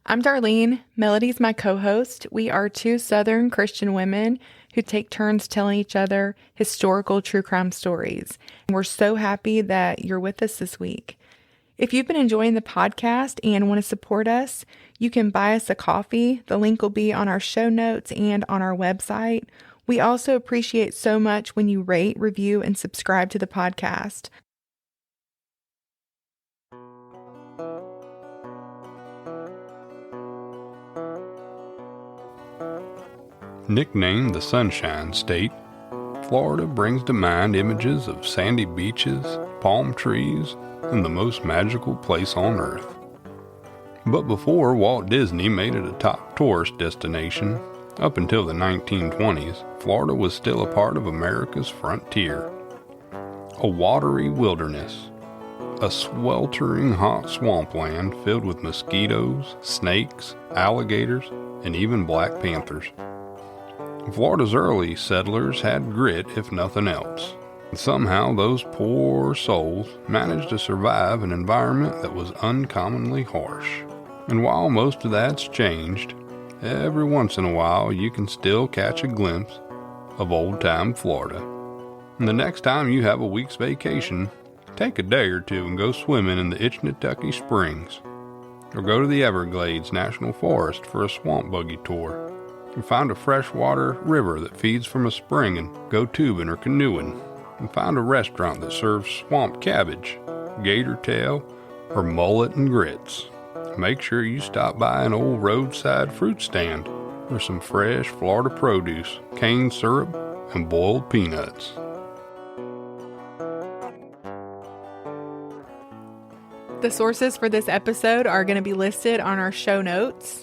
I'm Darlene. Melody's my co-host. We are two Southern Christian women who take turns telling each other historical true crime stories. And we're so happy that you're with us this week. If you've been enjoying the podcast and want to support us, you can buy us a coffee. The link will be on our show notes and on our website. We also appreciate so much when you rate, review, and subscribe to the podcast. Nicknamed the Sunshine State, Florida brings to mind images of sandy beaches, palm trees, and the most magical place on earth. But before Walt Disney made it a top tourist destination, up until the 1920s, Florida was still a part of America's frontier. A watery wilderness, a sweltering hot swampland filled with mosquitoes, snakes, alligators, and even black panthers. Florida's early settlers had grit, if nothing else. Somehow those poor souls managed to survive an environment that was uncommonly harsh. And while most of that's changed, every once in a while you can still catch a glimpse of old-time Florida. And the next time you have a week's vacation, take a day or two and go swimming in the Itchnatucky Springs. Or go to the Everglades National Forest for a swamp buggy tour. And find a freshwater river that feeds from a spring and go tubing or canoeing. And find a restaurant that serves swamp cabbage, gator tail, or mullet and grits. Make sure you stop by an old roadside fruit stand for some fresh Florida produce, cane syrup, and boiled peanuts. The sources for this episode are going to be listed on our show notes.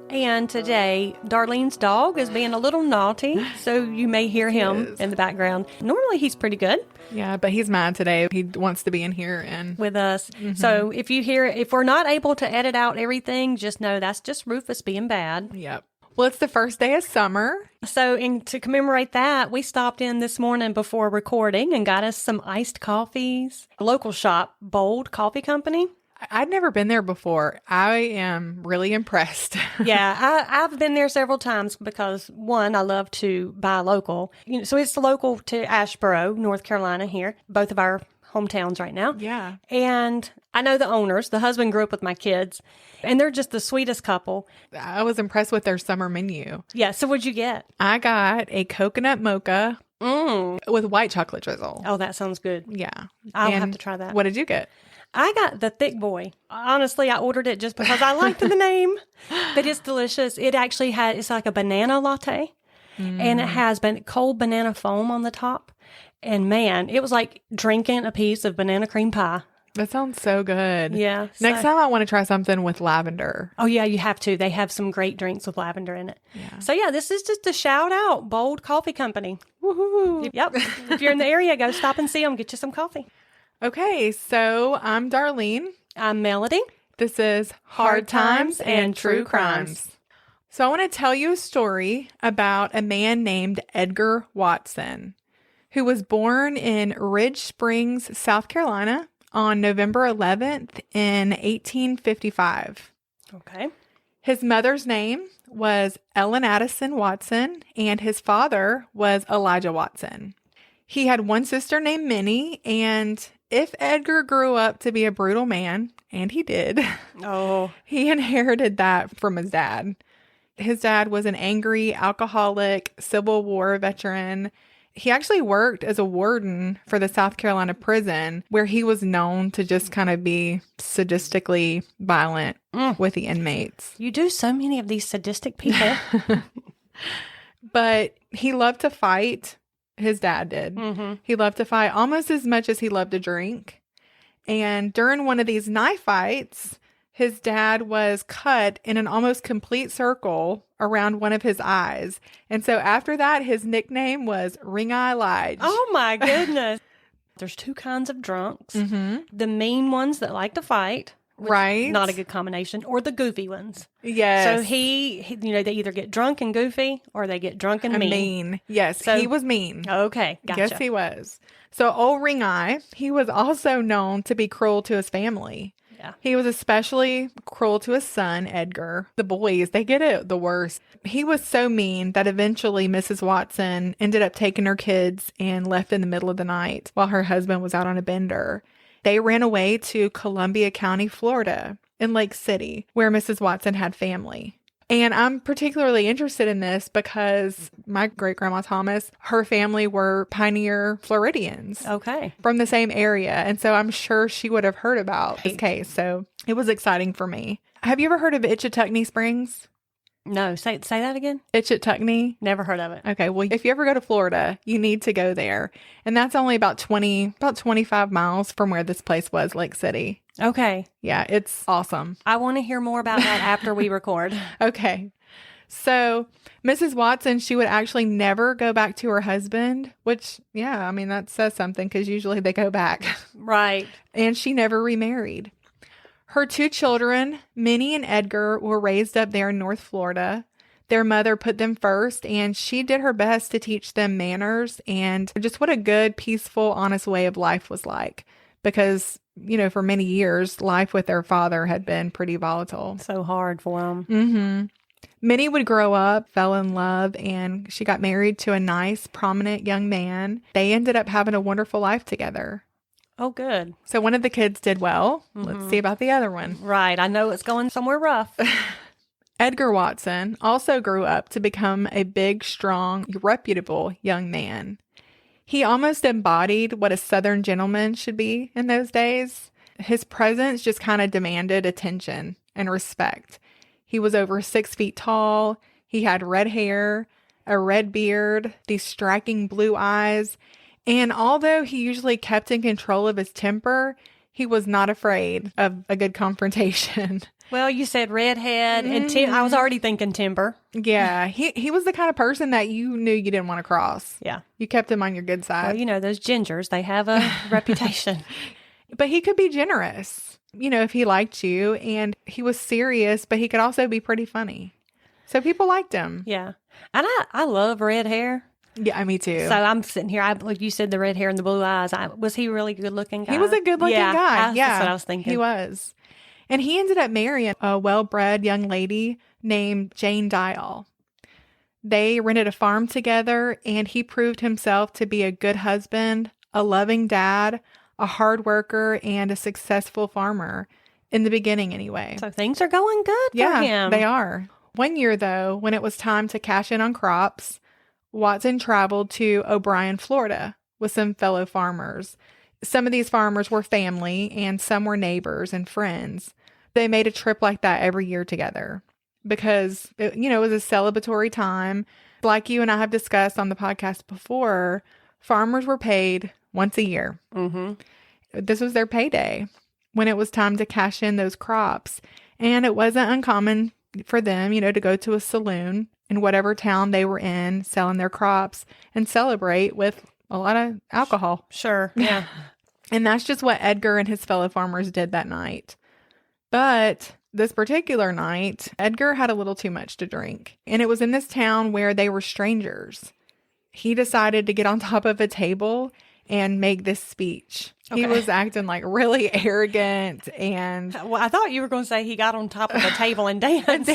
And today, Darlene's dog is being a little naughty, so you may hear him in the background. Normally, he's pretty good. Yeah, but he's mad today. He wants to be in here and with us. Mm-hmm. So if we're not able to edit out everything, just know that's just Rufus being bad. Yep. Well, it's the first day of summer. So to commemorate that, we stopped in this morning before recording and got us some iced coffees. A local shop, Bold Coffee Company. I'd never been there before. I am really impressed. Yeah, I've been there several times because, one, I love to buy local. So it's local to Asheboro, North Carolina here, both of our hometowns right now. Yeah. And I know the owners. The husband grew up with my kids, and they're just the sweetest couple. I was impressed with their summer menu. Yeah, so what'd you get? I got a coconut mocha with white chocolate drizzle. Oh, that sounds good. Yeah. I'll have to try that. What did you get? I got the thick boy. Honestly, I ordered it just because I liked the name, but it's delicious. It actually it's like a banana latte, and it has cold banana foam on the top. And man, it was like drinking a piece of banana cream pie. That sounds so good. Yeah. Next time I want to try something with lavender. Oh, yeah, you have to. They have some great drinks with lavender in it. Yeah. So, yeah, this is just a shout out, Bold Coffee Company. Woohoo. Yep. If you're in the area, go stop and see them. Get you some coffee. Okay, so I'm Darlene. I'm Melody. This is Hard Times and True Crimes. So I want to tell you a story about a man named Edgar Watson, who was born in Ridge Springs, South Carolina on November 11th in 1855. Okay. His mother's name was Ellen Addison Watson, and his father was Elijah Watson. He had one sister named Minnie, and if Edgar grew up to be a brutal man, and he did, he inherited that from his dad. His dad was an angry, alcoholic, Civil War veteran. He actually worked as a warden for the South Carolina prison, where he was known to just kind of be sadistically violent with the inmates. You do so many of these sadistic people. But he loved to fight. His dad did. Mm-hmm. He loved to fight almost as much as he loved to drink. And during one of these knife fights, his dad was cut in an almost complete circle around one of his eyes. And so after that, his nickname was Ring Eye Lige. Oh, my goodness. There's two kinds of drunks. Mm-hmm. The mean ones that like to fight. Right. Not a good combination. Or the goofy ones. Yes. So he they either get drunk and goofy or they get drunk and mean. Yes, so, he was mean. Okay, gotcha. Yes, he was. So old Ring Eye, he was also known to be cruel to his family. Yeah. He was especially cruel to his son, Edgar. The boys, they get it the worst. He was so mean that eventually Mrs. Watson ended up taking her kids and left in the middle of the night while her husband was out on a bender. They ran away to Columbia County, Florida, in Lake City, where Mrs. Watson had family. And I'm particularly interested in this because my great-grandma Thomas, her family were pioneer Floridians. Okay. From the same area. And so I'm sure she would have heard about this case. So it was exciting for me. Have you ever heard of Itchituckney Springs? No, say that again. Itchituckney? Never heard of it. Okay, well, if you ever go to Florida, you need to go there. And that's only about 25 miles from where this place was, Lake City. Okay. Yeah, it's awesome. I want to hear more about that after we record. Okay. So Mrs. Watson, she would actually never go back to her husband, which, yeah, I mean, that says something because usually they go back. Right. And she never remarried. Her 2 children, Minnie and Edgar, were raised up there in North Florida. Their mother put them first, and she did her best to teach them manners and just what a good, peaceful, honest way of life was like. Because, you know, for many years, life with their father had been pretty volatile. So hard for them. Mm-hmm. Minnie would grow up, fell in love, and she got married to a nice, prominent young man. They ended up having a wonderful life together. Oh, good. So one of the kids did well. Let's see about the other one. Right. I know it's going somewhere rough. Edgar Watson also grew up to become a big, strong, reputable young man. He almost embodied what a Southern gentleman should be in those days. His presence just kind of demanded attention and respect. He was over 6 feet tall. He had red hair, a red beard, these striking blue eyes. And although he usually kept in control of his temper, he was not afraid of a good confrontation. Well, you said redhead, and I was already thinking timber. Yeah, he was the kind of person that you knew you didn't want to cross. Yeah. You kept him on your good side. Well, you know, those gingers, they have a reputation. But he could be generous, you know, if he liked you. And he was serious, but he could also be pretty funny. So people liked him. Yeah. And I love red hair. Yeah, me too. So I'm sitting here, like you said, the red hair and the blue eyes. Was he a really good looking guy? He was a good looking guy. Yeah. That's what I was thinking. He was. And he ended up marrying a well-bred young lady named Jane Dial. They rented a farm together, and he proved himself to be a good husband, a loving dad, a hard worker, and a successful farmer. In the beginning, anyway. So things are going good for him. They are. One year, though, when it was time to cash in on crops, Watson traveled to O'Brien, Florida, with some fellow farmers. Some of these farmers were family, and some were neighbors and friends. They made a trip like that every year together because, it was a celebratory time. Like you and I have discussed on the podcast before, farmers were paid once a year. Mm-hmm. This was their payday when it was time to cash in those crops. And it wasn't uncommon for them, to go to a saloon in whatever town they were in, selling their crops, and celebrate with a lot of alcohol. Sure, yeah. And that's just what Edgar and his fellow farmers did that night. But this particular night, Edgar had a little too much to drink. And it was in this town where they were strangers. He decided to get on top of a table and make this speech. Okay. He was acting like really arrogant and... Well, I thought you were going to say he got on top of a table and danced.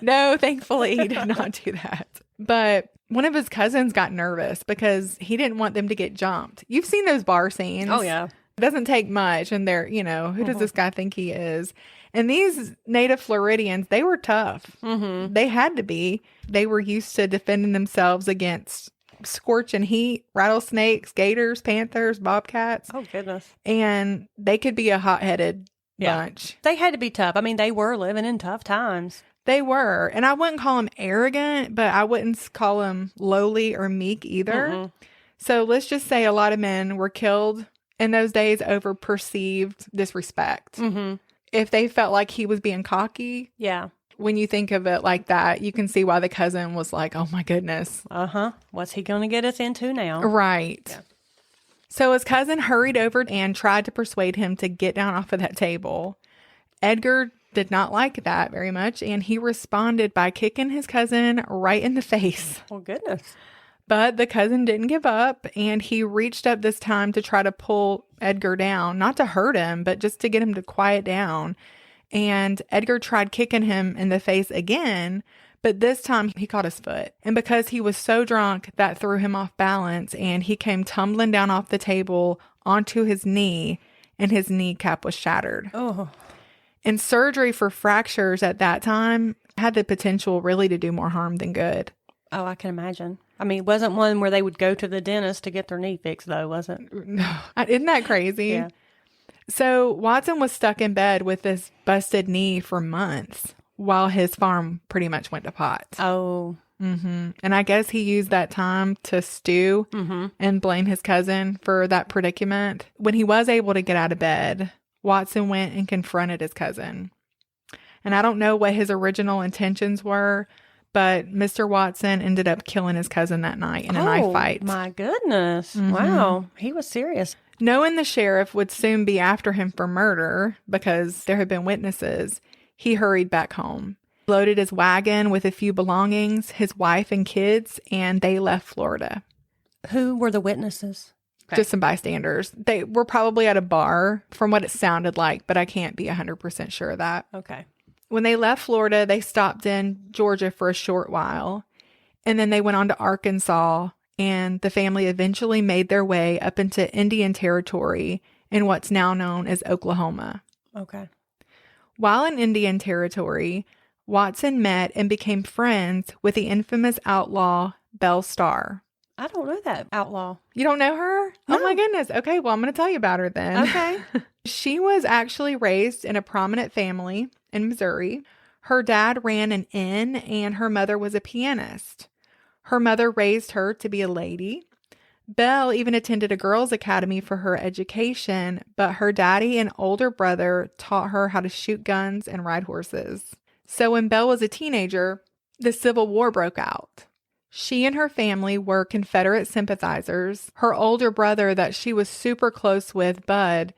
No, thankfully he did not do that. But one of his cousins got nervous because he didn't want them to get jumped. You've seen those bar scenes. Oh, yeah. It doesn't take much. And they're, who does this guy think he is? And these native Floridians, they were tough. Mm-hmm. They had to be. They were used to defending themselves against scorching heat, rattlesnakes, gators, panthers, bobcats. Oh, goodness. And they could be a hot-headed bunch. They had to be tough. I mean, they were living in tough times. They were. And I wouldn't call them arrogant, but I wouldn't call them lowly or meek either. Mm-hmm. So let's just say a lot of men were killed in those days over perceived disrespect. Mm-hmm. If they felt like he was being cocky. Yeah. When you think of it like that, you can see why the cousin was like, oh my goodness. Uh-huh. What's he going to get us into now? Right. Yeah. So his cousin hurried over and tried to persuade him to get down off of that table. Edgar did not like that very much, and he responded by kicking his cousin right in the face. Oh, goodness. But the cousin didn't give up, and he reached up this time to try to pull Edgar down, not to hurt him, but just to get him to quiet down. And Edgar tried kicking him in the face again, but this time he caught his foot. And because he was so drunk, that threw him off balance, and he came tumbling down off the table onto his knee, and his kneecap was shattered. Oh. And surgery for fractures at that time had the potential really to do more harm than good. Oh, I can imagine. I mean, it wasn't one where they would go to the dentist to get their knee fixed, though, was it? Isn't that crazy? Yeah. So Watson was stuck in bed with this busted knee for months while his farm pretty much went to pot. Oh. And I guess he used that time to stew and blame his cousin for that predicament. When he was able to get out of bed, Watson went and confronted his cousin. And I don't know what his original intentions were, but Mr. Watson ended up killing his cousin that night in a knife fight. My goodness. Wow. He was serious. Knowing the sheriff would soon be after him for murder because there had been witnesses, he hurried back home, loaded his wagon with a few belongings, his wife and kids, and they left Florida. Who were the witnesses? Okay. Just some bystanders. They were probably at a bar from what it sounded like, but I can't be 100% sure of that. Okay. When they left Florida, they stopped in Georgia for a short while, and then they went on to Arkansas, and the family eventually made their way up into Indian Territory in what's now known as Oklahoma. Okay. While in Indian Territory, Watson met and became friends with the infamous outlaw Belle Starr. I don't know that outlaw. You don't know her? No. Oh my goodness. Okay, well, I'm going to tell you about her then. Okay. She was actually raised in a prominent family in Missouri. Her dad ran an inn and her mother was a pianist. Her mother raised her to be a lady. Belle even attended a girls' academy for her education, but her daddy and older brother taught her how to shoot guns and ride horses. So when Belle was a teenager, the Civil War broke out. She and her family were Confederate sympathizers. Her older brother that she was super close with, Bud,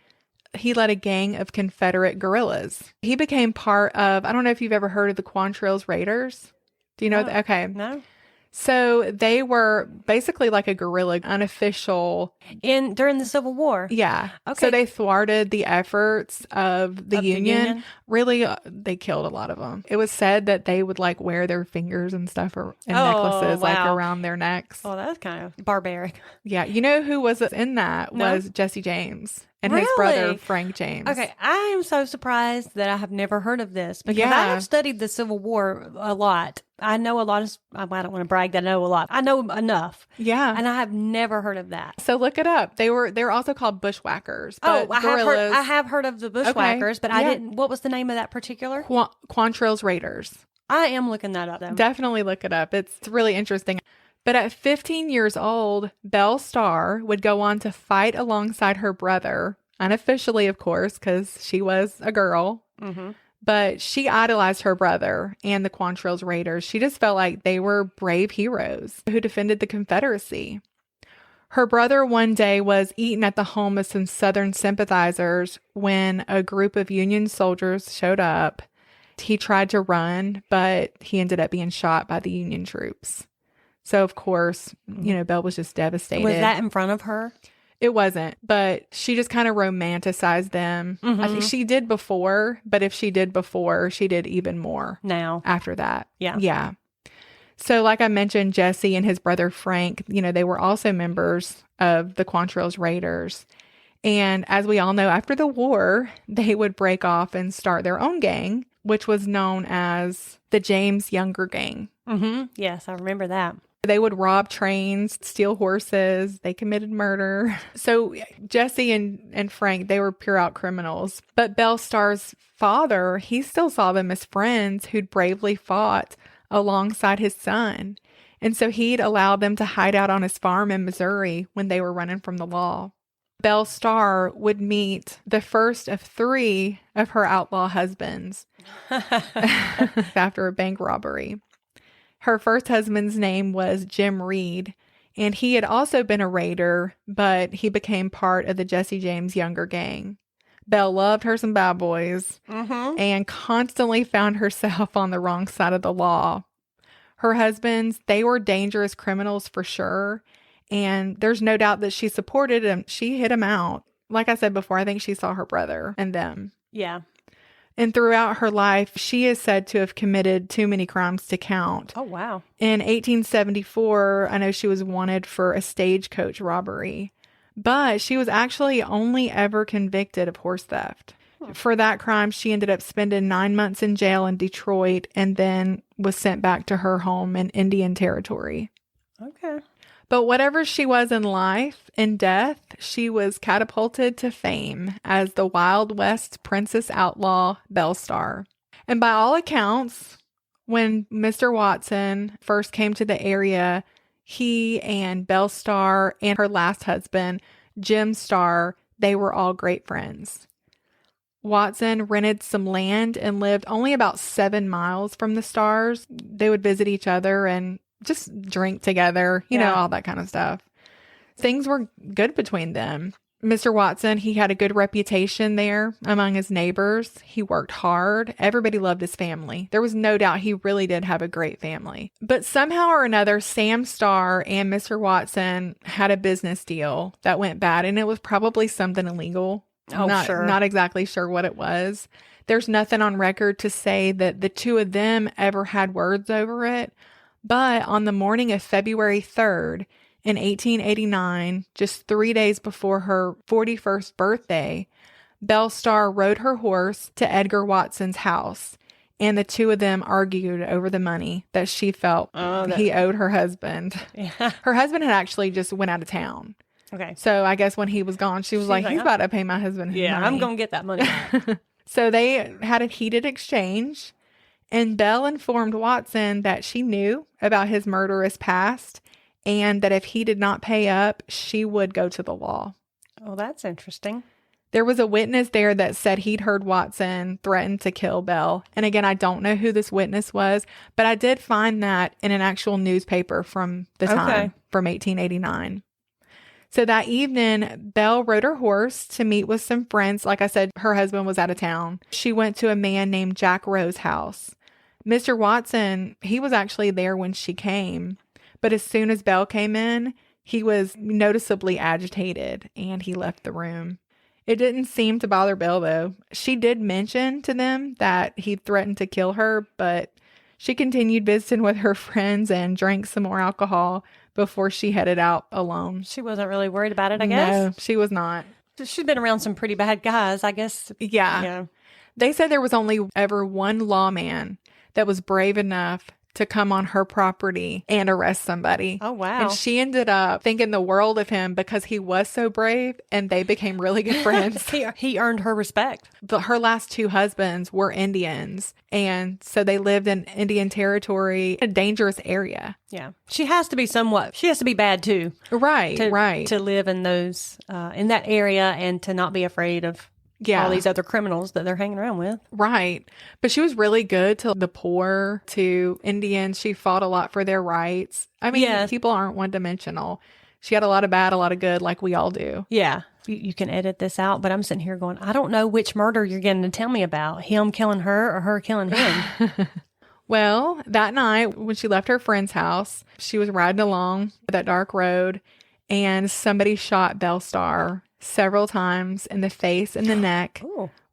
he led a gang of Confederate guerrillas. He became part of, I don't know if you've ever heard of the Quantrill's Raiders. Do you know that? Okay. No. So they were basically like a guerrilla, unofficial. During the Civil War? Yeah. Okay. So they thwarted the efforts of the Union. The Union? Really, they killed a lot of them. It was said that they would like wear their fingers and stuff and necklaces like around their necks. Oh, that's kind of barbaric. Yeah. You know who was in that? No. Was Jesse James and Really? his brother Frank James. Okay, I am so surprised that I have never heard of this because I Yeah. have studied the Civil War a lot. I know a lot of, I don't want to brag that I know a lot. I know enough. Yeah. And I have never heard of that. So look it up. They're also called bushwhackers. But I have heard of the bushwhackers, but I Yeah. didn't. What was the name of that particular? Quantrill's Raiders. I am looking that up. Though. Definitely look it up. It's really interesting. But at 15 years old, Belle Starr would go on to fight alongside her brother, unofficially, of course, because she was a girl. Mm-hmm. But she idolized her brother and the Quantrill's Raiders. She just felt like they were brave heroes who defended the Confederacy. Her brother one day was eaten at the home of some Southern sympathizers when a group of Union soldiers showed up. He tried to run, but he ended up being shot by the Union troops. So, of course, Belle was just devastated. Was that in front of her? It wasn't, but she just kind of romanticized them. Mm-hmm. I think she did before, but if she did before, she did even more Now. after that. Yeah. Yeah. So like I mentioned, Jesse and his brother Frank, they were also members of the Quantrill's Raiders. And as we all know, after the war, they would break off and start their own gang, which was known as the James Younger Gang. Mm-hmm. Yes, I remember that. They would rob trains, steal horses. They committed murder. So Jesse and Frank, they were pure out criminals. But Belle Starr's father, he still saw them as friends who'd bravely fought alongside his son. And so he'd allowed them to hide out on his farm in Missouri when they were running from the law. Belle Starr would meet the first of 3 of her outlaw husbands after a bank robbery. Her first husband's name was Jim Reed, and he had also been a raider, but he became part of the Jesse James Younger Gang. Belle loved her some bad boys and constantly found herself on the wrong side of the law. Her husbands, they were dangerous criminals for sure. And there's no doubt that she supported him. She hid him out. Like I said before, I think she saw her brother and them. Yeah. And throughout her life, she is said to have committed too many crimes to count. Oh, wow. In 1874, I know she was wanted for a stagecoach robbery, but she was actually only ever convicted of horse theft. For that crime, she ended up spending 9 months in jail in Detroit and then was sent back to her home in Indian Territory. Okay. But whatever she was in life, in death, she was catapulted to fame as the Wild West princess outlaw Belle Starr. And by all accounts, when Mr. Watson first came to the area, he and Belle Starr and her last husband, Jim Starr, they were all great friends. Watson rented some land and lived only about 7 miles from the Starrs. They would visit each other and just drink together, you know, all that kind of stuff. Things were good between them. Mr. Watson, he had a good reputation there among his neighbors. He worked hard. Everybody loved his family. There was no doubt he really did have a great family. But somehow or another, Sam Starr and Mr. Watson had a business deal that went bad, and it was probably something illegal. Sure. Not exactly sure what it was. There's nothing on record to say that the two of them ever had words over it. But on the morning of February 3rd, in 1889, just 3 days before her 41st birthday, Belle Starr rode her horse to Edgar Watson's house, and the two of them argued over the money that she felt he owed her husband. Yeah. Her husband had actually just went out of town. Okay. So I guess when he was gone, she was like, he's about to pay my husband his money. I'm going to get that money back. So they had a heated exchange. And Belle informed Watson that she knew about his murderous past and that if he did not pay up, she would go to the law. Oh, that's interesting. There was a witness there that said he'd heard Watson threaten to kill Belle. And again, I don't know who this witness was, but I did find that in an actual newspaper from the time, from 1889. So that evening, Belle rode her horse to meet with some friends. Like I said, her husband was out of town. She went to a man named Jack Rowe's house. Mr. Watson, he was actually there when she came, but as soon as Belle came in, he was noticeably agitated and he left the room. It didn't seem to bother Belle, though. She did mention to them that he threatened to kill her, but she continued visiting with her friends and drank some more alcohol before she headed out alone. She wasn't really worried about it, I guess. No, she was not. She'd been around some pretty bad guys, I guess. Yeah. They said there was only ever one lawman that was brave enough to come on her property and arrest somebody. Oh, wow. And she ended up thinking the world of him because he was so brave, and they became really good friends. He earned her respect. But her last two husbands were Indians, and so they lived in Indian Territory, a dangerous area. Yeah. She has to be bad too. Right. To live in those, in that area and to not be afraid of all these other criminals that they're hanging around with. Right. But she was really good to the poor, to Indians. She fought a lot for their rights. I mean, people aren't one-dimensional. She had a lot of bad, a lot of good, like we all do. Yeah. You can edit this out, but I'm sitting here going, I don't know which murder you're going to tell me about. Him killing her or her killing him. Well, that night when she left her friend's house, she was riding along that dark road, and somebody shot Belle Starr several times in the face and the neck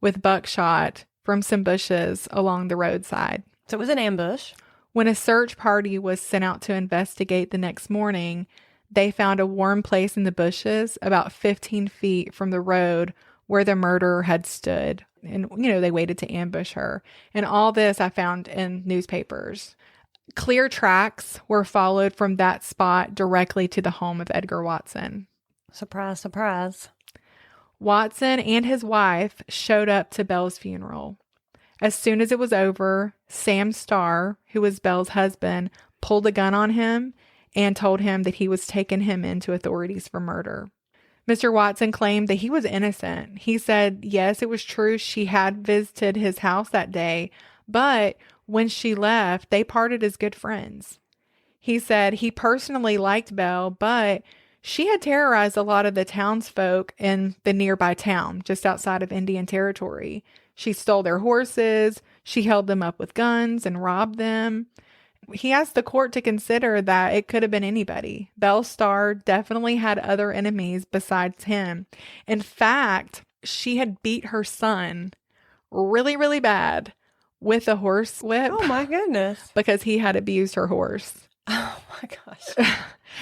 with buckshot from some bushes along the roadside. So it was an ambush. When a search party was sent out to investigate the next morning, they found a warm place in the bushes about 15 feet from the road where the murderer had stood. And, they waited to ambush her. And all this I found in newspapers. Clear tracks were followed from that spot directly to the home of Edgar Watson. Surprise, surprise. Watson and his wife showed up to Belle's funeral. As soon as it was over, Sam Starr, who was Belle's husband, pulled a gun on him and told him that he was taking him into authorities for murder. Mr. Watson claimed that he was innocent. He said, yes, it was true she had visited his house that day, but when she left, they parted as good friends. He said he personally liked Belle, but she had terrorized a lot of the townsfolk in the nearby town, just outside of Indian Territory. She stole their horses, she held them up with guns and robbed them. He asked the court to consider that it could have been anybody. Belle definitely had other enemies besides him. In fact, she had beat her son really, really bad with a horse whip. Oh, my goodness. Because he had abused her horse. Oh, my gosh.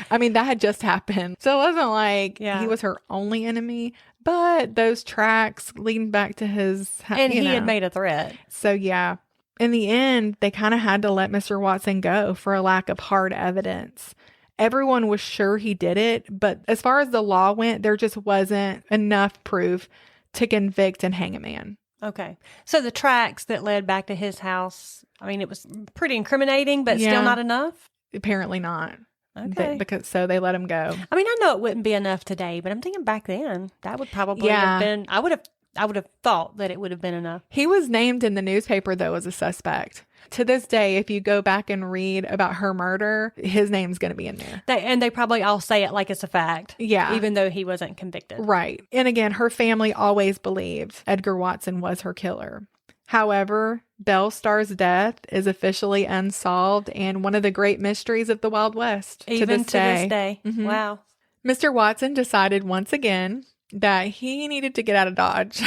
I mean, that had just happened. So it wasn't like Yeah. he was her only enemy, but those tracks leading back to his... And he had made a threat. So, yeah. In the end, they kind of had to let Mr. Watson go for a lack of hard evidence. Everyone was sure he did it, but as far as the law went, there just wasn't enough proof to convict and hang a man. Okay. So the tracks that led back to his house, I mean, it was pretty incriminating, but Yeah. still not enough? Apparently not. Okay. So they let him go. I mean, I know it wouldn't be enough today, but I'm thinking back then, that would probably Yeah. have been, I would have thought that it would have been enough. He was named in the newspaper, though, as a suspect. To this day, if you go back and read about her murder, his name's going to be in there. They probably all say it like it's a fact. Yeah. Even though he wasn't convicted. Right. And again, her family always believed Edgar Watson was her killer. However, Belle Starr's death is officially unsolved and one of the great mysteries of the Wild West Even to this day. Mhm. Wow. Mr. Watson decided once again that he needed to get out of Dodge.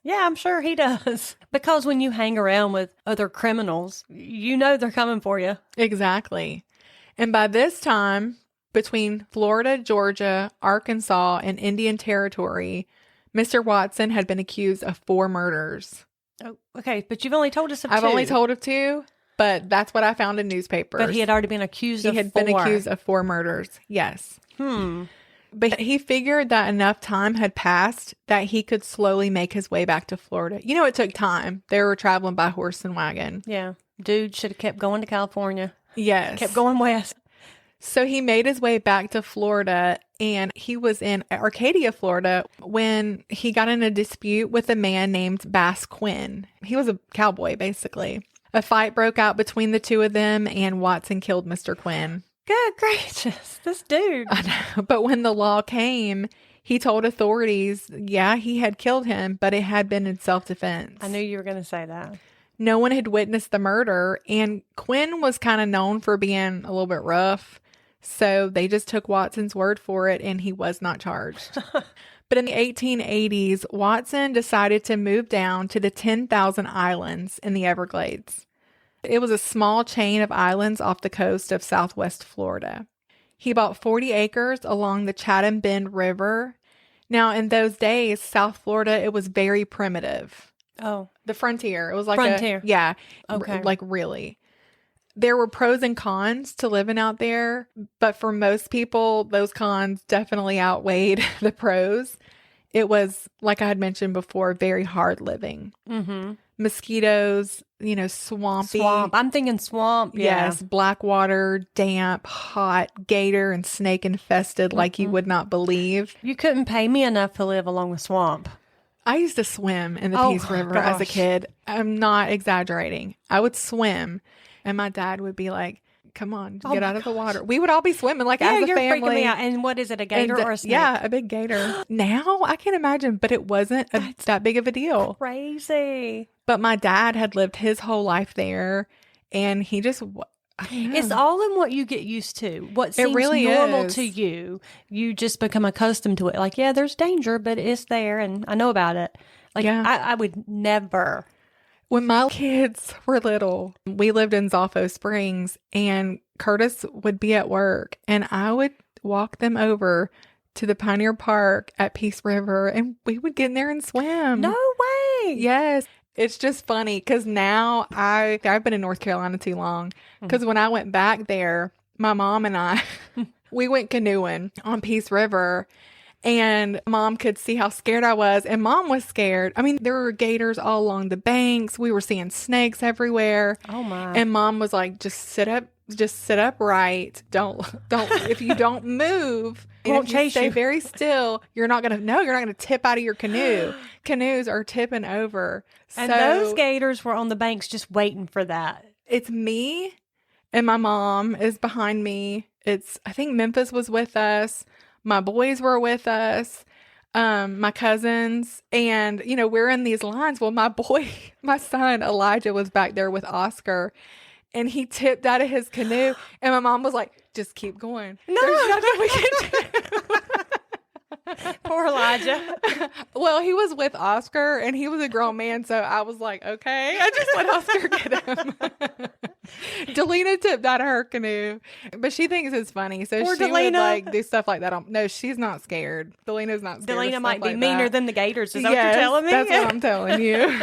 Yeah, I'm sure he does. Because when you hang around with other criminals, you know they're coming for you. Exactly. And by this time, between Florida, Georgia, Arkansas, and Indian Territory, Mr. Watson had been accused of 4 murders. Oh, okay, but you've only told us of I've 2. only told of 2, but that's what I found in newspapers. But he had already been accused of 4. He had been accused of 4 murders. Yes. But he figured that enough time had passed that he could slowly make his way back to Florida. You know, it took time. They were traveling by horse and wagon. Yeah. Dude should have kept going to California. Yes. Kept going west. So he made his way back to Florida, and he was in Arcadia, Florida, when he got in a dispute with a man named Bass Quinn. He was a cowboy, basically. A fight broke out between the two of them, and Watson killed Mr. Quinn. Good gracious. This dude. I know. But when the law came, he told authorities, yeah, he had killed him, but it had been in self-defense. I knew you were going to say that. No one had witnessed the murder, and Quinn was kind of known for being a little bit rough. So they just took Watson's word for it, and he was not charged. But in the 1880s, Watson decided to move down to the 10,000 Islands in the Everglades. It was a small chain of islands off the coast of southwest Florida. He bought 40 acres along the Chatham Bend River. Now, in those days, South Florida, it was very primitive. Oh. The frontier. It was like Frontier. Yeah. Okay. Like really. There were pros and cons to living out there, but for most people, those cons definitely outweighed the pros. It was, like I had mentioned before, very hard living. Mm-hmm. Mosquitoes, swampy. Swamp. I'm thinking swamp. Yeah. Yes, black water, damp, hot, gator and snake infested like you would not believe. You couldn't pay me enough to live along the swamp. I used to swim in the Peace River as a kid. I'm not exaggerating. I would swim. And my dad would be like, come on, get out of the water. We would all be swimming as a you're family. freaking me out. And what is it, a gator or a snake? Yeah, a big gator. Now I can imagine, but it wasn't that big of a deal. Crazy. But my dad had lived his whole life there, and he just... It's all in what you get used to. What seems really normal is. to you, you just become accustomed to it. Like, yeah, there's danger, but it's there, and I know about it. Like, Yeah. I would never... When my kids were little, we lived in Zolfo Springs, and Curtis would be at work, and I would walk them over to the Pioneer Park at Peace River, and we would get in there and swim. No way. Yes. It's just funny because now I've been in North Carolina too long, because when I went back there, my mom and I, we went canoeing on Peace River. And Mom could see how scared I was. And Mom was scared. I mean, there were gators all along the banks. We were seeing snakes everywhere. Oh, my. And Mom was like, just sit upright. Don't, if you don't move, and Won't if you chase stay you. very still, you're not going to tip out of your canoe. Canoes are tipping over. And So those gators were on the banks just waiting for that. it's me and my mom is behind me. I think Memphis was with us. My boys were with us, my cousins, and, we're in these lines. Well, my son, Elijah, was back there with Oscar, and he tipped out of his canoe. And my mom was like, just keep going. No. There's nothing we can do. Poor Elijah. Well, he was with Oscar, and he was a grown man, so I was like, okay. I just let Oscar get him. Delina tipped out of her canoe, but she thinks it's funny, so Poor she Delina. would like do stuff like that. No, she's not scared. Delina's not scared. Delina of might stuff be like meaner that. than the Gators. Is that Yes, what you're telling me? That's what I'm telling you.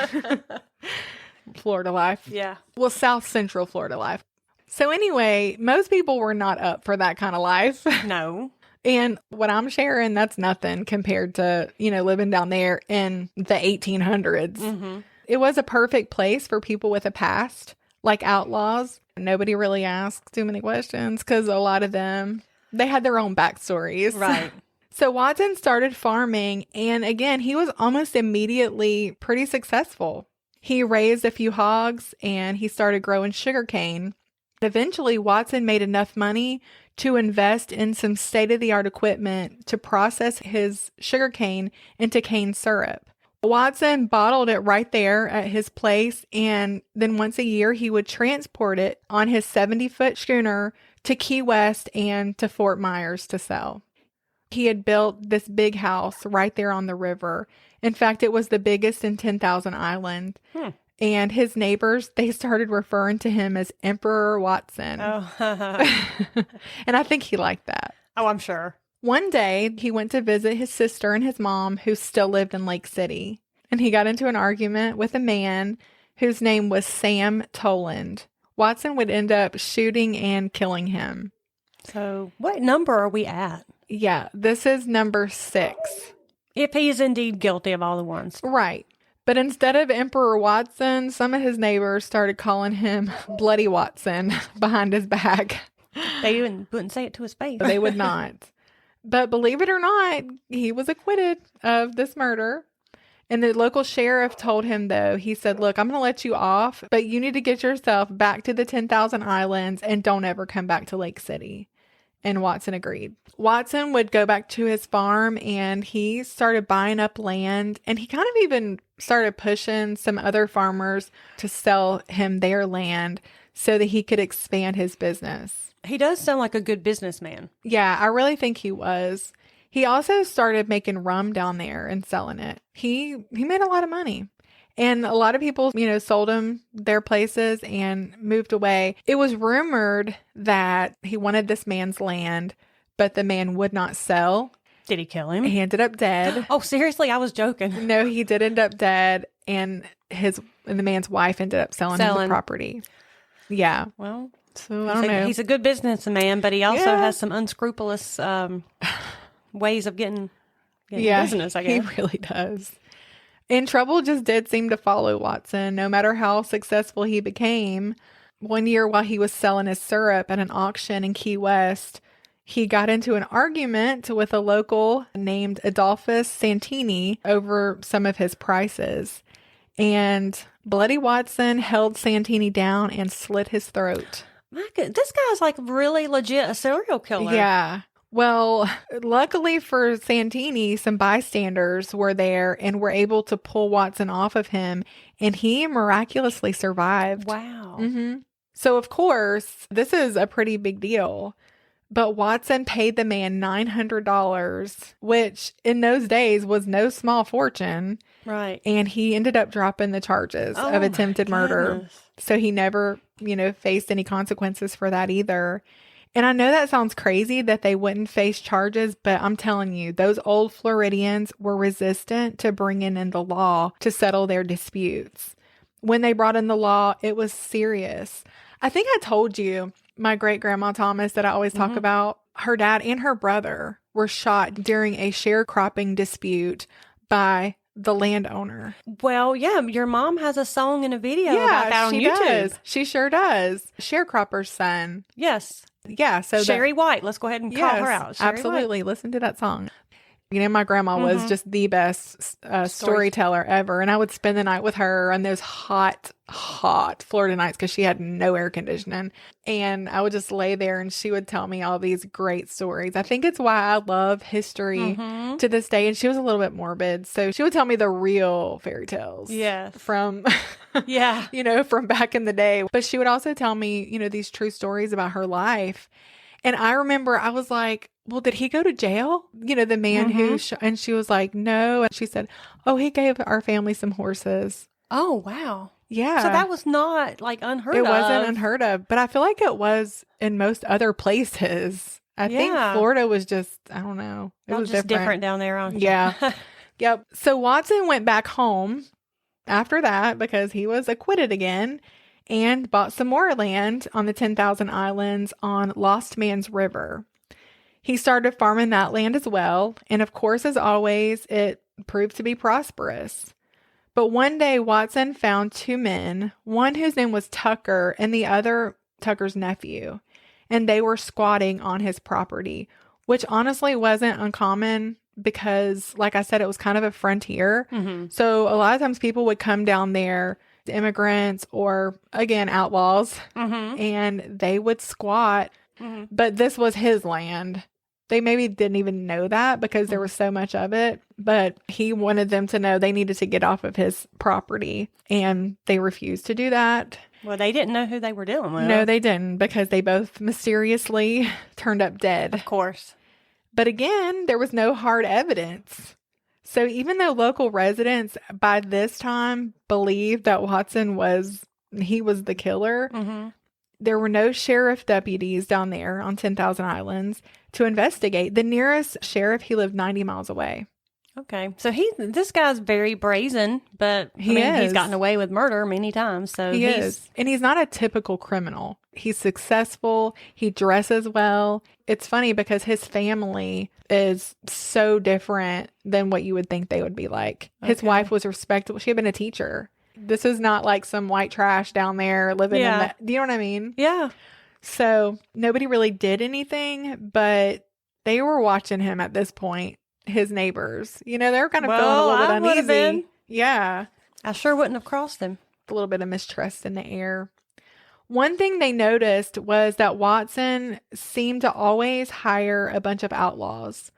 Florida life. Yeah. Well, South Central Florida life. So anyway, most people were not up for that kind of life. No. And what I'm sharing, that's nothing compared to, living down there in the 1800s. Mm-hmm. It was a perfect place for people with a past, like outlaws. Nobody really asked too many questions because a lot of them, they had their own backstories. Right. So Watson started farming, and again, he was almost immediately pretty successful. He raised a few hogs, and he started growing sugarcane. Eventually, Watson made enough money to invest in some state-of-the-art equipment to process his sugarcane into cane syrup. Watson bottled it right there at his place, and then once a year, he would transport it on his 70-foot schooner to Key West and to Fort Myers to sell. He had built this big house right there on the river. In fact, it was the biggest in 10,000 Island. And his neighbors, they started referring to him as Emperor Watson. Oh. And I think he liked that. Oh, I'm sure. One day, he went to visit his sister and his mom, who still lived in Lake City. And he got into an argument with a man whose name was Sam Toland. Watson would end up shooting and killing him. So what number are we at? Yeah, this is number 6. If he is indeed guilty of all the ones. Right. But instead of Emperor Watson, some of his neighbors started calling him Bloody Watson behind his back. They wouldn't say it to his face. They would not. But believe it or not, he was acquitted of this murder. And the local sheriff told him, though, he said, look, I'm going to let you off, but you need to get yourself back to the 10,000 Islands and don't ever come back to Lake City. And Watson agreed. Watson would go back to his farm, and he started buying up land, and he kind of even started pushing some other farmers to sell him their land so that he could expand his business. He does sound like a good businessman. Yeah, I really think he was. He also started making rum down there and selling it. He made a lot of money. And a lot of people, sold him their places and moved away. It was rumored that he wanted this man's land, but the man would not sell. Did he kill him? He ended up dead. Oh, seriously? I was joking. No, he did end up dead, and the man's wife ended up selling him the property. Yeah. Well, so I don't know. He's a good businessman, but he also Yeah. has some unscrupulous ways of getting business, I guess. He really does. And trouble just did seem to follow Watson, no matter how successful he became. One year while he was selling his syrup at an auction in Key West, he got into an argument with a local named Adolphus Santini over some of his prices. And Bloody Watson held Santini down and slit his throat. My God, this guy's like really legit a serial killer. Yeah. Well, luckily for Santini, some bystanders were there and were able to pull Watson off of him, and he miraculously survived. Wow. Mm-hmm. So, of course, this is a pretty big deal. But Watson paid the man $900, which in those days was no small fortune. Right. And he ended up dropping the charges of attempted murder. So he never, faced any consequences for that either. And I know that sounds crazy that they wouldn't face charges, but I'm telling you, those old Floridians were resistant to bringing in the law to settle their disputes. When they brought in the law, it was serious. I think I told you, my great-grandma Thomas that I always talk about, her dad and her brother were shot during a sharecropping dispute by the landowner. Well, yeah, your mom has a song and a video about that on she YouTube. Does. She sure does. Sharecropper's son. Yes. Yeah. So Sherry White. Let's go ahead and call her out. Sherry absolutely. White. Listen to that song. My grandma was just the best storyteller ever. And I would spend the night with her on those hot Florida nights because she had no air conditioning. And I would just lay there and she would tell me all these great stories. I think it's why I love history to this day. And she was a little bit morbid. So she would tell me the real fairy tales. Yes. From, from back in the day. But she would also tell me, these true stories about her life. And I remember I was like, well, did he go to jail? The man who, and she was like, no. And she said, oh, he gave our family some horses. Oh, wow. Yeah. So that was not like unheard of. It wasn't unheard of, but I feel like it was in most other places. I think Florida was just, I don't know. It was just different down there. Aren't you? Yeah. Yep. So Watson went back home after that because he was acquitted again and bought some more land on the 10,000 Islands on Lost Man's River. He started farming that land as well. And of course, as always, it proved to be prosperous. But one day, Watson found two men, one whose name was Tucker and the other Tucker's nephew. And they were squatting on his property, which honestly wasn't uncommon because, like I said, it was kind of a frontier. So a lot of times people would come down there, immigrants or, again, outlaws, and they would squat. But this was his land. They maybe didn't even know that because there was so much of it, but he wanted them to know they needed to get off of his property, and they refused to do that. Well, they didn't know who they were dealing with. No, they didn't, because they both mysteriously turned up dead. Of course. But again, there was no hard evidence. So even though local residents by this time believed that Watson was the killer, there were no sheriff deputies down there on 10,000 Islands to investigate. The nearest sheriff, he lived 90 miles away. Okay. So this guy's very brazen, but he's gotten away with murder many times. So he is. And he's not a typical criminal. He's successful. He dresses well. It's funny because his family is so different than what you would think they would be like. His wife was respectable. She had been a teacher. This is not like some white trash down there living in the, do you know what I mean? Yeah. So nobody really did anything, but they were watching him at this point, his neighbors. They were kind of feeling a little bit uneasy. Yeah. I sure wouldn't have crossed him. A little bit of mistrust in the air. One thing they noticed was that Watson seemed to always hire a bunch of outlaws.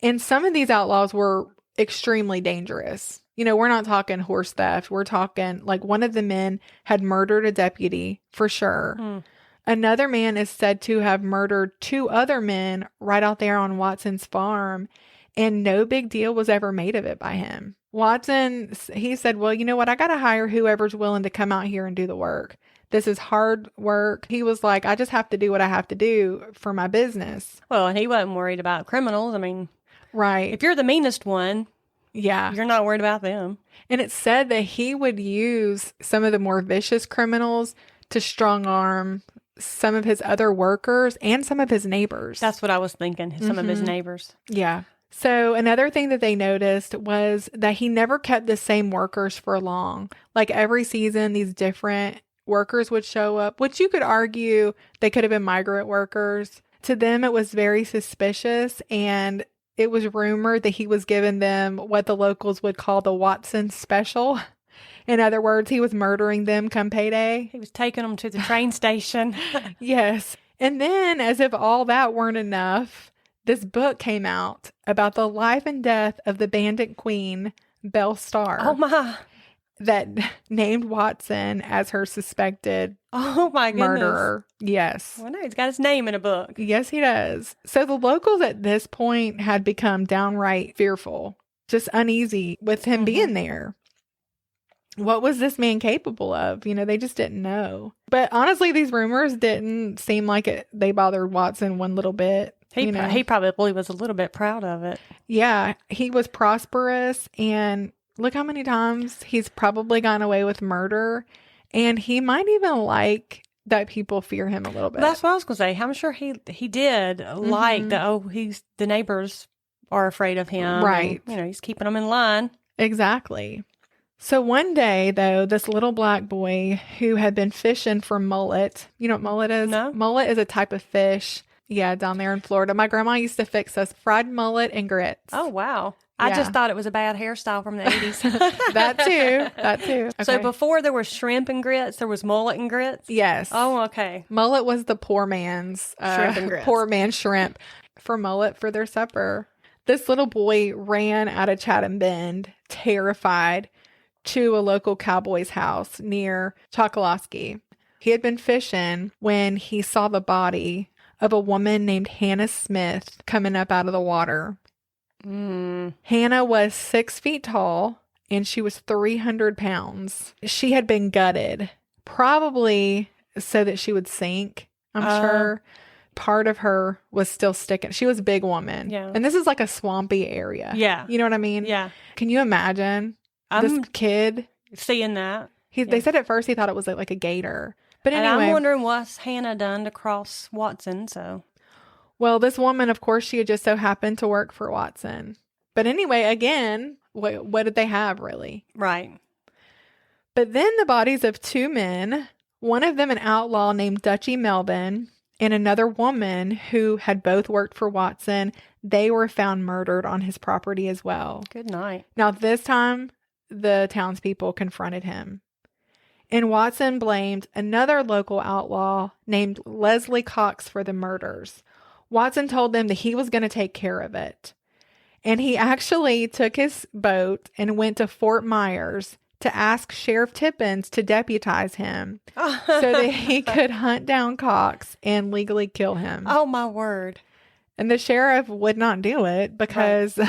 And some of these outlaws were extremely dangerous. We're not talking horse theft. We're talking like one of the men had murdered a deputy for sure. Another man is said to have murdered two other men right out there on Watson's farm, and no big deal was ever made of it by him. Watson, he said, well, you know what? I got to hire whoever's willing to come out here and do the work. This is hard work. He was like, I just have to do what I have to do for my business. Well, and he wasn't worried about criminals. I mean, right. If you're the meanest one, yeah, you're not worried about them. And it said that he would use some of the more vicious criminals to strong arm some of his other workers and some of his neighbors. That's what I was thinking. Some of his neighbors. Yeah. So another thing that they noticed was that he never kept the same workers for long. Like every season, these different workers would show up, which you could argue they could have been migrant workers. To them, it was very suspicious, and it was rumored that he was giving them what the locals would call the Watson special. In other words, he was murdering them come payday. He was taking them to the train station. Yes. And then, as if all that weren't enough, this book came out about the life and death of the bandit queen, Belle Starr. Oh, my. That named Watson as her suspected murderer. Yes. Well, no, he's got his name in a book. Yes, he does. So the locals at this point had become downright fearful, just uneasy with him being there. What was this man capable of? They just didn't know. But honestly, these rumors didn't seem like they bothered Watson one little bit. He probably was a little bit proud of it. Yeah, he was prosperous, and look how many times he's probably gone away with murder, and he might even like that people fear him a little bit. That's what I was going to say. I'm sure he did like the neighbors are afraid of him. Right. And, he's keeping them in line. Exactly. So one day, though, this little black boy who had been fishing for mullet, you know what mullet is? No. Mullet is a type of fish. Yeah, down there in Florida. My grandma used to fix us fried mullet and grits. Oh, wow. I Yeah. just thought it was a bad hairstyle from the 80s. That too. That too. So Okay. before there was shrimp and grits, there was mullet and grits? Yes. Oh, okay. Mullet was the poor man's Shrimp and grits. poor man's shrimp for mullet for their supper. This little boy ran out of Chatham Bend, terrified, to a local cowboy's house near Chokoloskee. He had been fishing when he saw the body of a woman named Hannah Smith coming up out of the water. Hannah was 6 feet tall and she was 300 pounds. She had been gutted, probably so that she would sink, I'm sure. Part of her was still sticking. She was a big woman. Yeah. And this is like a swampy area. Yeah. You know what I mean? Yeah. Can you imagine this I'm kid? seeing that. They said at first he thought it was like a gator. But And anyway. I'm wondering what's Hannah done to cross Watson, so. Well, this woman, of course, she had just so happened to work for Watson. But anyway, again, what did they have really? Right. But then the bodies of two men, one of them an outlaw named Dutchy Melvin, and another woman who had both worked for Watson, they were found murdered on his property as well. Good night. Now, this time, the townspeople confronted him. And Watson blamed another local outlaw named Leslie Cox for the murders. Watson told them that he was going to take care of it. And he actually took his boat and went to Fort Myers to ask Sheriff Tippins to deputize him so that he could hunt down Cox and legally kill him. Oh, my word. And the sheriff would not do it because,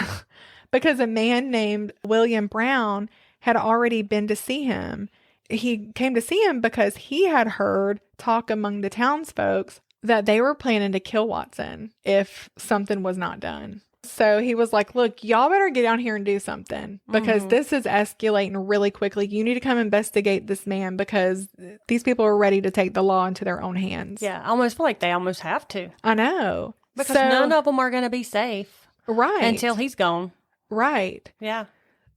because a man named William Brown had already been to see him. He came to see him because he had heard talk among the townsfolk that they were planning to kill Watson if something was not done. So he was like, look, y'all better get down here and do something because this is escalating really quickly. You need to come investigate this man because these people are ready to take the law into their own hands. Yeah, I almost feel like they almost have to. I know. Because none of them are going to be safe. Right. Until he's gone. Right. Yeah.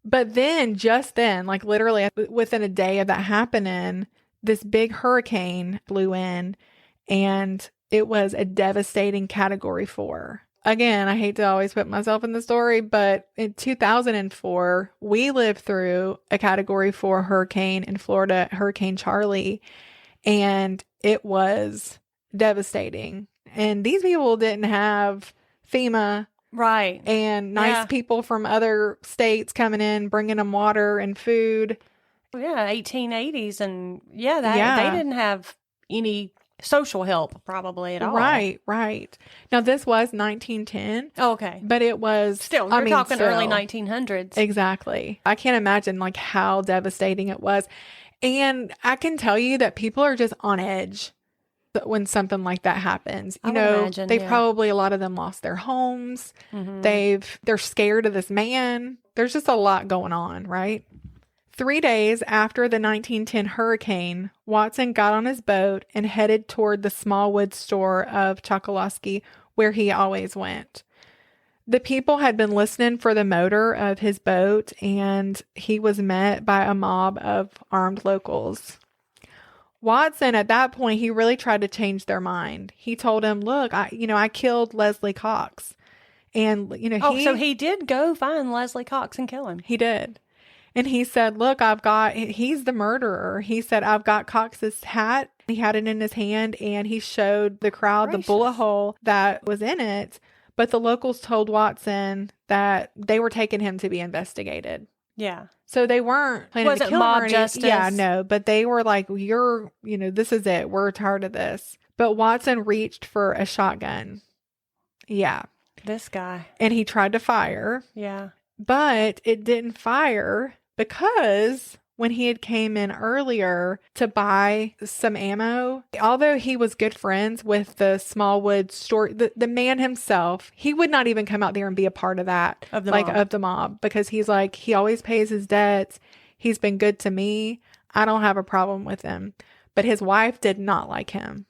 But then, just then, like literally within a day of that happening, this big hurricane blew in and it was a devastating Category 4. Again, I hate to always put myself in the story, but in 2004, we lived through a Category 4 hurricane in Florida, Hurricane Charlie, and it was devastating. And these people didn't have FEMA. Right. And nice people from other states coming in, bringing them water and food. Yeah, 1880s. And they didn't have any social help probably at all. Right, right. Now, this was 1910. Oh, okay. But it was... Still, we're talking early 1900s. Exactly. I can't imagine like how devastating it was. And I can tell you that people are just on edge when something like that happens. You know, imagine, they've probably, a lot of them lost their homes. They're scared of this man. There's just a lot going on, right? 3 days after the 1910 hurricane, Watson got on his boat and headed toward the Smallwood store of Chokoloskee, where he always went. The people had been listening for the motor of his boat, and he was met by a mob of armed locals. Watson, at that point, he really tried to change their mind. He told him, look, I killed Leslie Cox. And, so he did go find Leslie Cox and kill him. He did. And he said, look, he's the murderer. He said, I've got Cox's hat. He had it in his hand and he showed the crowd the bullet hole that was in it. But the locals told Watson that they were taking him to be investigated. Yeah. So they weren't planning to kill him mob justice. Yeah, no. But they were like, this is it. We're tired of this. But Watson reached for a shotgun. Yeah. This guy. And he tried to fire. Yeah. But it didn't fire because when he had came in earlier to buy some ammo, although he was good friends with the Smallwood store, the man himself, he would not even come out there and be a part of that, of the mob, because he's like, he always pays his debts. He's been good to me. I don't have a problem with him. But his wife did not like him.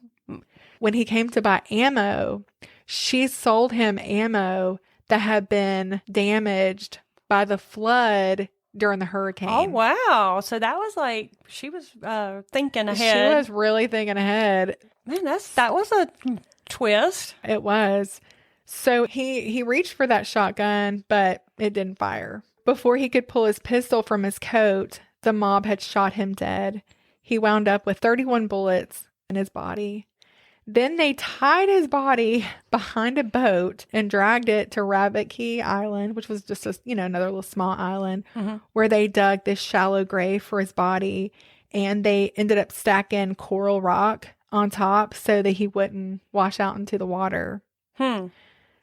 When he came to buy ammo, she sold him ammo that had been damaged by the flood during the hurricane. Oh, wow. So that was like, she was thinking ahead. She was really thinking ahead. Man, that was a twist. It was. So he reached for that shotgun, but it didn't fire. Before he could pull his pistol from his coat, the mob had shot him dead. He wound up with 31 bullets in his body. Then they tied his body behind a boat and dragged it to Rabbit Key Island, which was just another little small island, where they dug this shallow grave for his body. And they ended up stacking coral rock on top so that he wouldn't wash out into the water.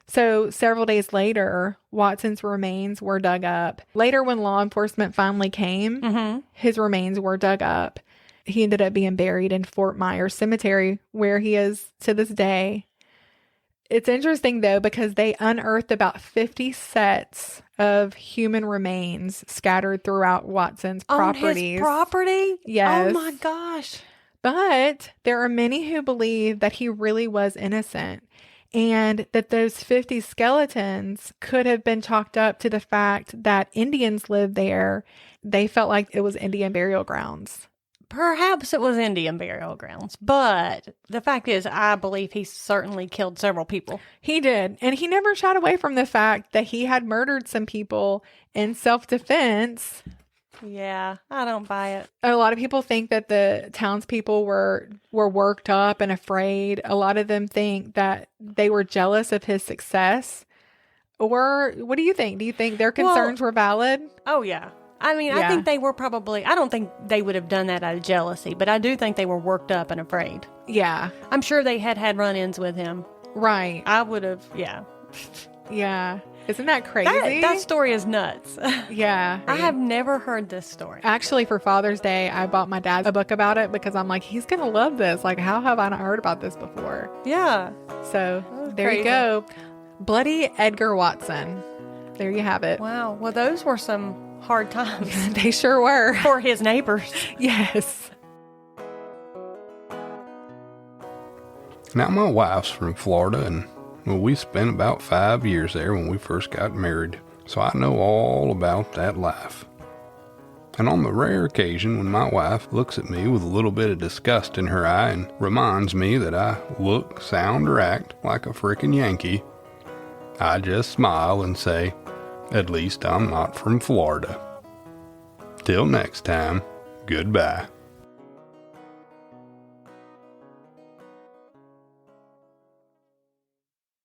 So several days later, Watson's remains were dug up. Later, when law enforcement finally came, his remains were dug up. He ended up being buried in Fort Myers Cemetery, where he is to this day. It's interesting, though, because they unearthed about 50 sets of human remains scattered throughout Watson's properties. On his property? Yes. Oh, my gosh. But there are many who believe that he really was innocent and that those 50 skeletons could have been chalked up to the fact that Indians lived there. They felt like it was Indian burial grounds. Perhaps it was Indian burial grounds, but the fact is, I believe he certainly killed several people. He did. And he never shied away from the fact that he had murdered some people in self-defense. Yeah, I don't buy it. A lot of people think that the townspeople were worked up and afraid. A lot of them think that they were jealous of his success. Or what do you think? Do you think their concerns were valid? Oh, yeah. I mean, I think they were probably, I don't think they would have done that out of jealousy, but I do think they were worked up and afraid. Yeah. I'm sure they had run-ins with him. Right. I would have, yeah. Yeah. Isn't that crazy? That story is nuts. Yeah. I have never heard this story. Actually, for Father's Day, I bought my dad a book about it because I'm like, he's going to love this. Like, how have I not heard about this before? Yeah. So there crazy. you go. Bloody Edgar Watson. There you have it. Wow. Well, those were some hard times. They sure were. For his neighbors. Yes. Now, my wife's from Florida, and we spent about 5 years there when we first got married, so I know all about that life. And on the rare occasion when my wife looks at me with a little bit of disgust in her eye and reminds me that I look, sound, or act like a frickin' Yankee, I just smile and say, at least I'm not from Florida. Till next time, goodbye.